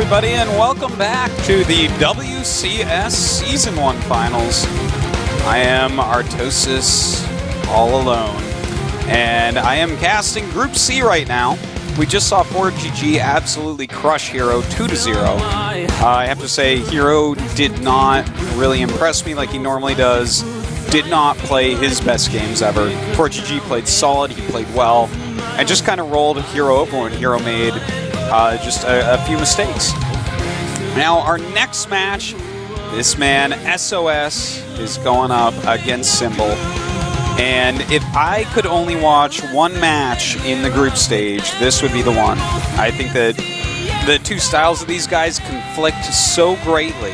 everybody, and welcome back to the WCS Season 1 Finals. I am Artosis, all alone, and I am casting Group C right now. We just saw 4GG absolutely crush Hero 2-0. I have to say, Hero did not really impress me like he normally does. Did not play his best games ever. 4GG played solid, he played well, and just kind of rolled Hero over when Hero made just a few mistakes. Now, our next match, this man, SOS, is going up against Symbol. And if I could only watch one match in the group stage, this would be the one. I think that the two styles of these guys conflict so greatly,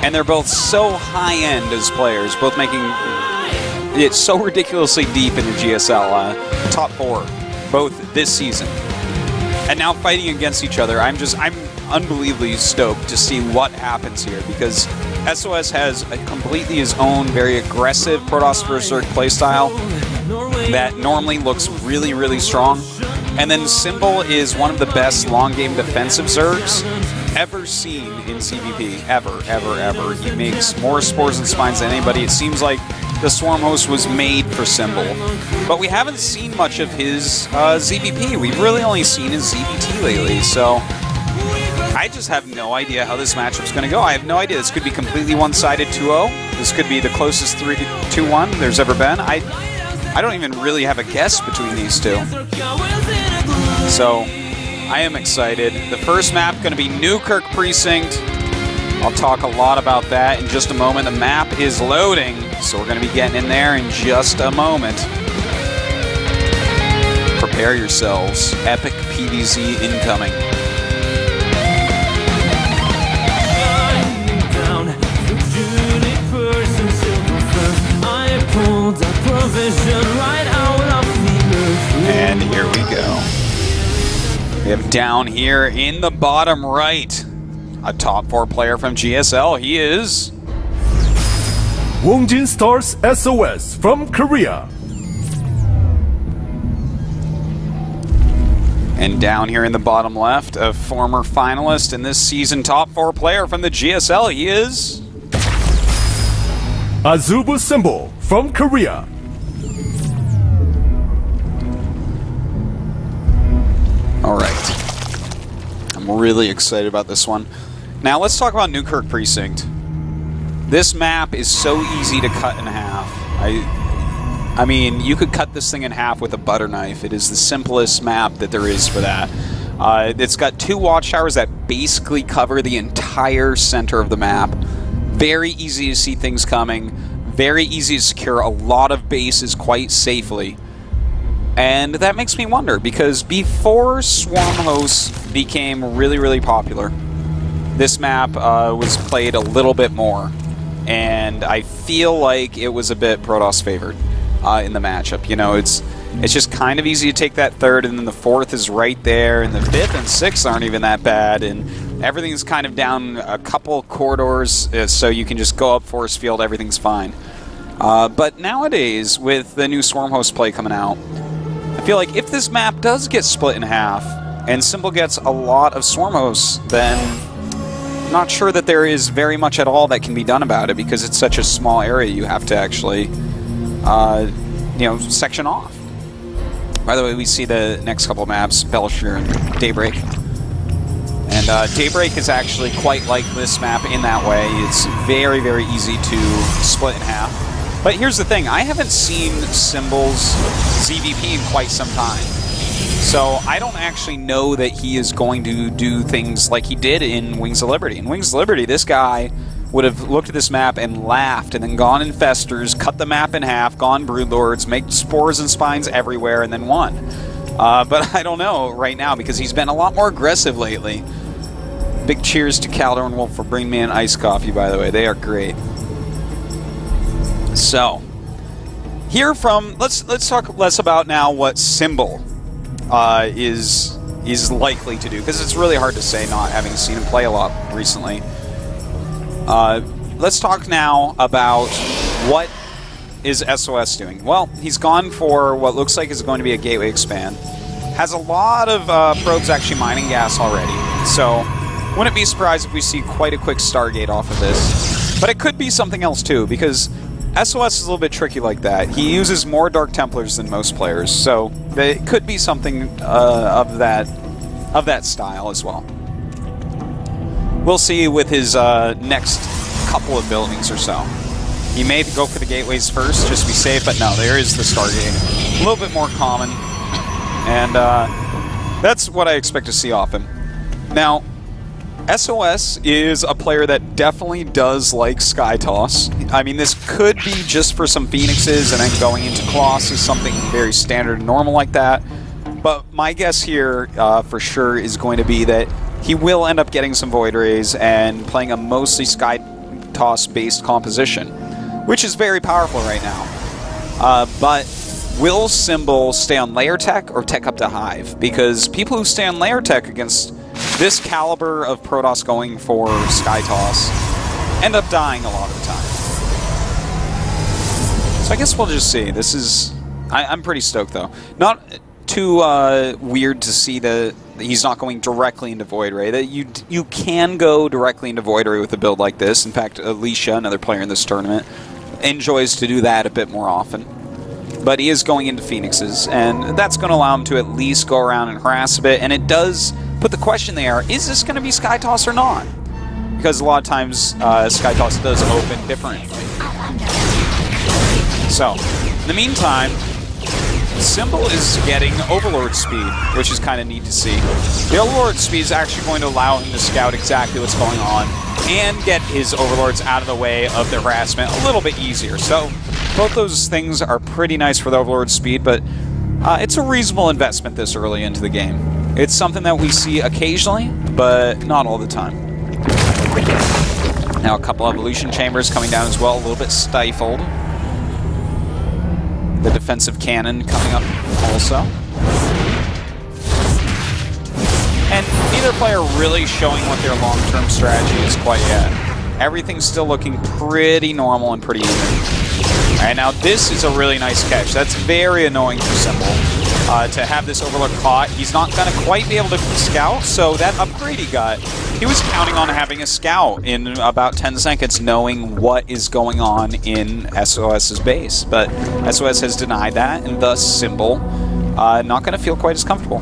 and they're both so high-end as players, both making it so ridiculously deep in the GSL, top 4, both this season. And now fighting against each other, I'm unbelievably stoked to see what happens here, because SOS has completely his own very aggressive Protoss vs. Zerg playstyle that normally looks really, really strong. And then Symbol is one of the best long-game defensive Zergs ever seen in CVP. Ever, ever, ever. He makes more spores and spines than anybody. It seems like the Swarm Host was made for Symbol. But we haven't seen much of his ZVP. We've really only seen his ZVT lately, so I just have no idea how this matchup's going to go. I have no idea. This could be completely one-sided 2-0. This could be the closest 3-2-1 there's ever been. I don't even really have a guess between these two. So, I am excited. The first map going to be Newkirk Precinct. I'll talk a lot about that in just a moment. The map is loading, so we're going to be getting in there in just a moment. Prepare yourselves. Epic PvZ incoming. And here we go. We have down here in the bottom right a top 4 player from GSL. He is Wongjin Stars SOS from Korea. And down here in the bottom left, a former finalist in this season, top 4 player from the GSL. He is Azubu Symbol from Korea. All right. I'm really excited about this one. Now let's talk about Newkirk Precinct. This map is so easy to cut in half. I mean, you could cut this thing in half with a butter knife. It is the simplest map that there is for that. It's got 2 watchtowers that basically cover the entire center of the map. Very easy to see things coming. Very easy to secure a lot of bases quite safely. And that makes me wonder, because before Swarm Hosts became really, really popular, this map was played a little bit more. And I feel like it was a bit Protoss favored in the matchup. You know, it's just kind of easy to take that 3rd, and then the 4th is right there, and the 5th and 6th aren't even that bad, and everything's kind of down a couple corridors, so you can just go up force field, everything's fine. But nowadays, with the new Swarm Host play coming out, I feel like if this map does get split in half, and Symbol gets a lot of Swarm Hosts, then I'm not sure that there is very much at all that can be done about it, because it's such a small area you have to actually, you know, section off. By the way, we see the next couple maps, Belshire and Daybreak. And Daybreak is actually quite like this map in that way. It's very, very easy to split in half. But here's the thing, I haven't seen Symbol's ZVP in quite some time. So I don't actually know that he is going to do things like he did in Wings of Liberty. In Wings of Liberty, this guy would have looked at this map and laughed, and then gone Infestors, cut the map in half, gone Broodlords, make spores and spines everywhere, and then won. But I don't know right now, because he's been a lot more aggressive lately. Big cheers to Calder and Wolf for bringing me an iced coffee, by the way. They are great. So, here from, let's talk less about now what Symbol is likely to do, because it's really hard to say, not having seen him play a lot recently. Let's talk now about what is SOS doing. Well, he's gone for what looks like is going to be a gateway expand. Has a lot of probes actually mining gas already, so Wouldn't be surprised if we see quite a quick Stargate off of this. But it could be something else too, because SOS is a little bit tricky like that. He uses more Dark Templars than most players, so it could be something of that style as well. We'll see with his next couple of buildings or so. He may go for the gateways first, just to be safe, but no, there is the Stargate. A little bit more common, and that's what I expect to see off him. Now, SOS is a player that definitely does like Sky Toss. I mean, this could be just for some Phoenixes and then going into Colossus, something very standard and normal like that. But my guess here, for sure, is going to be that he will end up getting some Void Rays and playing a mostly Sky Toss-based composition, which is very powerful right now. But will Symbol stay on Layer Tech or Tech up to Hive? Because people who stay on Layer Tech against this caliber of Protoss going for Sky Toss end up dying a lot of the time. So I guess we'll just see. This is... I'm pretty stoked, though. Not too weird to see that he's not going directly into Void Ray. That you can go directly into Void Ray with a build like this. In fact, Alicia, another player in this tournament, enjoys to do that a bit more often. But he is going into Phoenixes, and that's going to allow him to at least go around and harass a bit, and it does put the question there, is this going to be Sky Toss or not? Because a lot of times, Sky Toss does open differently. So, in the meantime, Symbol is getting Overlord speed, which is kind of neat to see. The Overlord speed is actually going to allow him to scout exactly what's going on and get his Overlords out of the way of the harassment a little bit easier. So, both those things are pretty nice for the Overlord speed, but it's a reasonable investment this early into the game. It's something that we see occasionally, but not all the time. Now a couple evolution chambers coming down as well, a little bit stifled. The defensive cannon coming up also. And neither player really showing what their long-term strategy is quite yet. Everything's still looking pretty normal and pretty even. Alright, now this is a really nice catch. That's very annoying for Symbol. To have this Overlord caught, he's not going to quite be able to scout, so that upgrade he got, he was counting on having a scout in about 10 seconds, knowing what is going on in SOS's base. But SOS has denied that, and thus Symbol not going to feel quite as comfortable.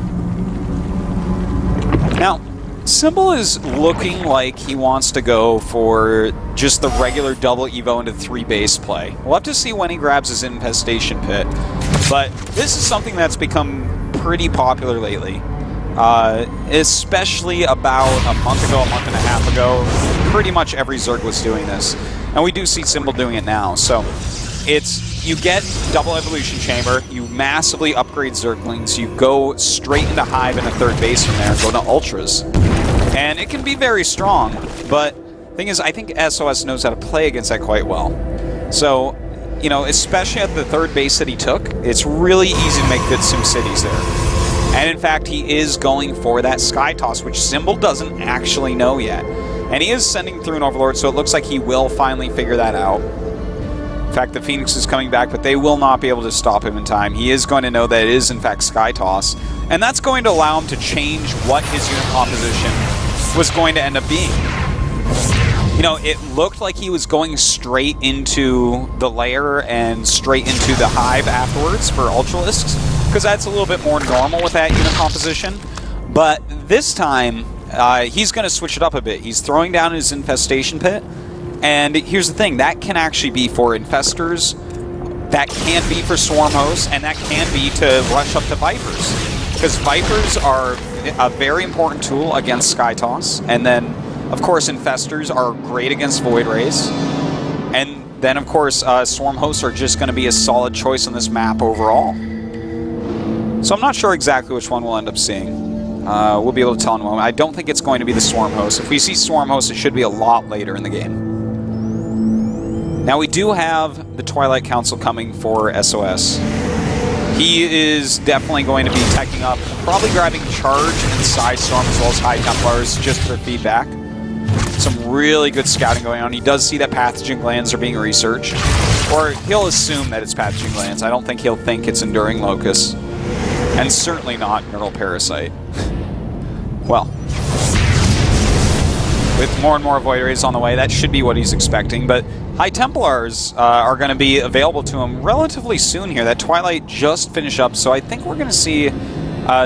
Now, Symbol is looking like he wants to go for just the regular double Evo into 3 base play. We'll have to see when he grabs his Infestation Pit. But this is something that's become pretty popular lately. Especially about a month and a half ago. Pretty much every Zerg was doing this. And we do see Symbol doing it now. So it's, you get double evolution chamber, you massively upgrade Zerglings, you go straight into Hive and a 3rd base from there and go to Ultras. And it can be very strong, but the thing is, I think SOS knows how to play against that quite well. So, you know, especially at the 3rd base that he took, it's really easy to make good SimCities there. And in fact, he is going for that Sky Toss, which Symbol doesn't actually know yet. And he is sending through an Overlord, so it looks like he will finally figure that out. In fact, the Phoenix is coming back, but they will not be able to stop him in time. He is going to know that it is, in fact, Sky Toss. And that's going to allow him to change what his unit composition was going to end up being. You know, it looked like he was going straight into the lair and straight into the Hive afterwards for Ultralisks, because that's a little bit more normal with that unit composition. But this time, he's going to switch it up a bit. He's throwing down his Infestation Pit, and here's the thing, that can actually be for Infestors, that can be for Swarm Hosts, and that can be to rush up to Vipers. Because Vipers are a very important tool against Sky Toss, and then, of course, Infestors are great against Void Rays, and then, of course, Swarm Hosts are just going to be a solid choice on this map overall. So I'm not sure exactly which one we'll end up seeing. We'll be able to tell in a moment. I don't think it's going to be the Swarm Host. If we see Swarm Host, it should be a lot later in the game. Now, we do have the Twilight Council coming for SOS. He is definitely going to be teching up, probably grabbing Charge and Side Storm as well as High Templars just for feedback. Some really good scouting going on. He does see that pathogen glands are being researched. Or he'll assume that it's pathogen glands. I don't think he'll think it's Enduring Locust. And certainly not Neural Parasite. Well. with more and more Void Rays on the way. That should be what he's expecting, but High Templars are going to be available to him relatively soon here. That Twilight just finished up, so I think we're going to see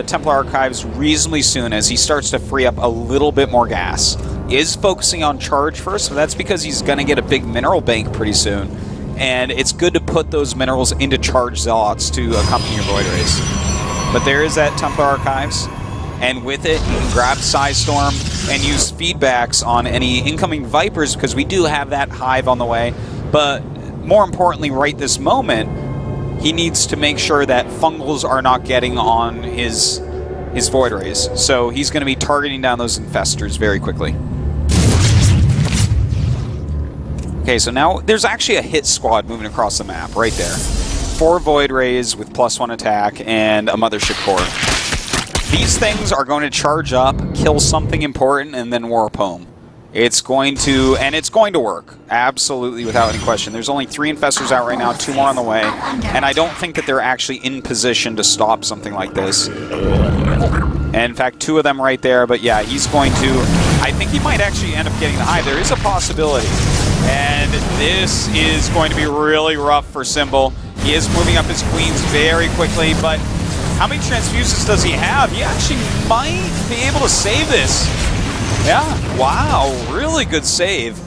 Templar Archives reasonably soon as he starts to free up a little bit more gas. He is focusing on charge first, but that's because he's going to get a big mineral bank pretty soon, and it's good to put those minerals into charge Zealots to accompany your Void Rays. But there is that Templar Archives, and with it, you can grab Psystorm and use feedbacks on any incoming Vipers, because we do have that Hive on the way. But more importantly, right this moment, he needs to make sure that Fungals are not getting on his Void Rays. So he's going to be targeting down those Infestors very quickly. Okay, so now there's actually a hit squad moving across the map right there. 4 Void Rays with +1 attack and a Mothership Core. These things are going to charge up, kill something important, and then warp home. It's going to, and it's going to work, absolutely, without any question. There's only 3 Infestors out right now, 2 more on the way, and I don't think that they're actually in position to stop something like this. And in fact, 2 of them right there, but yeah, he's going to, I think he might actually end up getting the Hive. There is a possibility, and this is going to be really rough for Symbol. He is moving up his Queens very quickly, but how many transfuses does he have? He actually might be able to save this. Yeah, wow, really good save.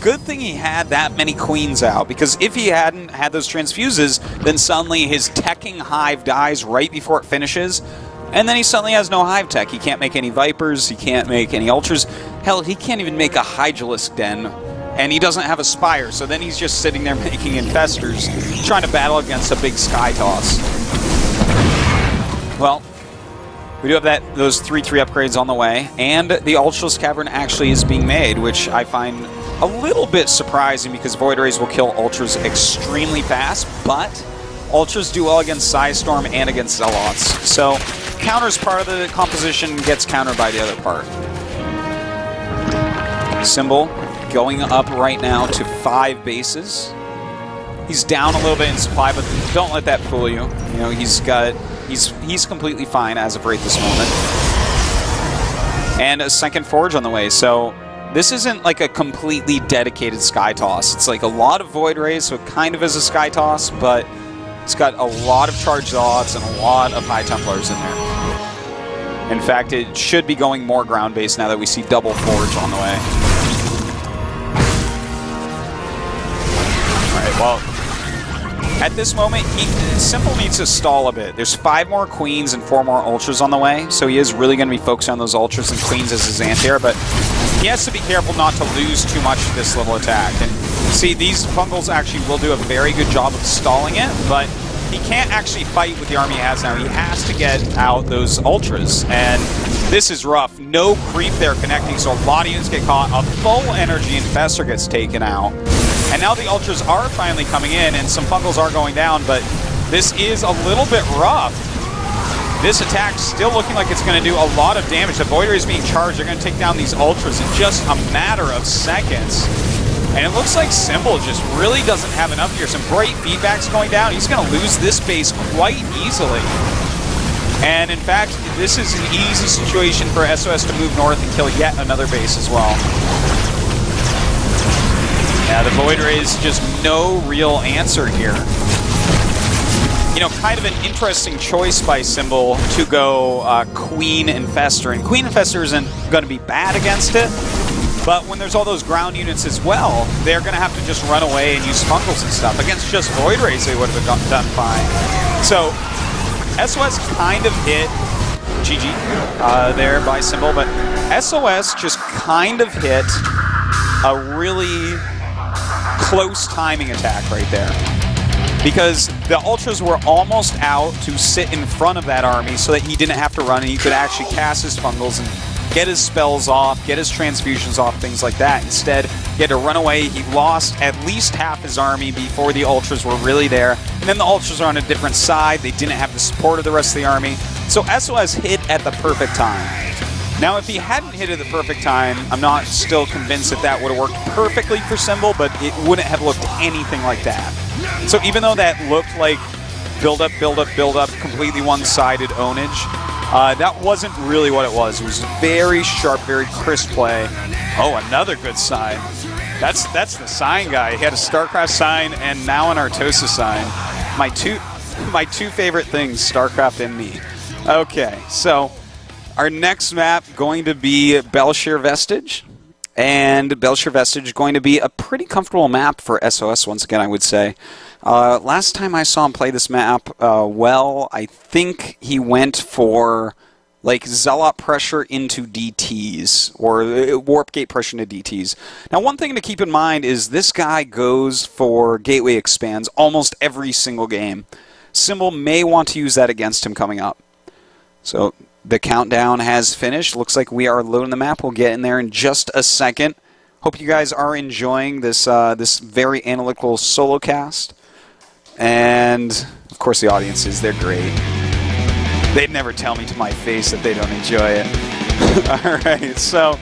Good thing he had that many Queens out, because if he hadn't had those transfuses, then suddenly his teching Hive dies right before it finishes, and then he suddenly has no Hive tech. He can't make any Vipers, he can't make any Ultras. Hell, he can't even make a Hydralisk Den, and he doesn't have a Spire, so then he's just sitting there making Infestors, trying to battle against a big Sky Toss. Well, we do have those 3/3 upgrades on the way, and the Ultralisk Cavern actually is being made, which I find a little bit surprising because Void Rays will kill Ultras extremely fast, but Ultras do well against Psystorm and against Zealots. So, counters part of the composition, gets countered by the other part. Symbol going up right now to 5 bases. He's down a little bit in supply, but don't let that fool you. You know, he's completely fine as of right this moment. And a second Forge on the way, so this isn't like a completely dedicated Sky Toss. It's like a lot of Void Rays, so it kind of is a Sky Toss, but it's got a lot of Charged Zealots and a lot of High Templars in there. In fact, it should be going more ground-based now that we see double Forge on the way. Alright, well, at this moment, Simple needs to stall a bit. There's 5 more Queens and 4 more Ultras on the way, so he is really going to be focused on those Ultras and Queens as his anti-air, but he has to be careful not to lose too much of this little attack. And see, these Fungals actually will do a very good job of stalling it, but he can't actually fight with the army he has now. He has to get out those Ultras, and this is rough. No creep there connecting, so a lot of units get caught. A full energy Infestor gets taken out. And now the Ultras are finally coming in, and some Fungals are going down, but this is a little bit rough. This attack's still looking like it's going to do a lot of damage. The Void Ray is being charged. They're going to take down these Ultras in just a matter of seconds. And it looks like Symbol just really doesn't have enough here. Some great feedbacks going down. He's going to lose this base quite easily. And in fact, this is an easy situation for SOS to move north and kill yet another base as well. Yeah, the Void Rays, just no real answer here. You know, kind of an interesting choice by Symbol to go Queen Infestor. And Queen Infestor isn't going to be bad against it, but when there's all those ground units as well, they're going to have to just run away and use Fungals and stuff. Against just Void Rays, they would have done fine. So, SOS kind of hit GG there by Symbol, but SOS just kind of hit a really close timing attack right there. Because the Ultras were almost out to sit in front of that army so that he didn't have to run and he could actually cast his Fungals and get his spells off, get his transfusions off, things like that. Instead, he had to run away. He lost at least half his army before the Ultras were really there. And then the Ultras are on a different side. They didn't have the support of the rest of the army. So SOS hit at the perfect time. Now, if he hadn't hit at the perfect time, I'm not still convinced that that would have worked perfectly for Symbol, but it wouldn't have looked anything like that. So even though that looked like build up, completely one-sided ownage, That wasn't really what it was. It was very sharp, very crisp play. Oh, another good sign. That's the sign guy. He had a Starcraft sign and now an Artosis sign. My two favorite things, Starcraft and me. Okay, so our next map going to be Belshire Vestige. And Belshire Vestige going to be a pretty comfortable map for SOS once again, I would say. Last time I saw him play this map, I think he went for like Zealot pressure into DTs, or Warp Gate pressure into DTs. Now, one thing to keep in mind is this guy goes for Gateway Expands almost every single game. Symbol may want to use that against him coming up. So the countdown has finished. Looks like we are loading the map. We'll get in there in just a second. Hope you guys are enjoying this this very analytical solo cast. And, of course, the audiences, they're great. They'd never tell me to my face that they don't enjoy it. All right, so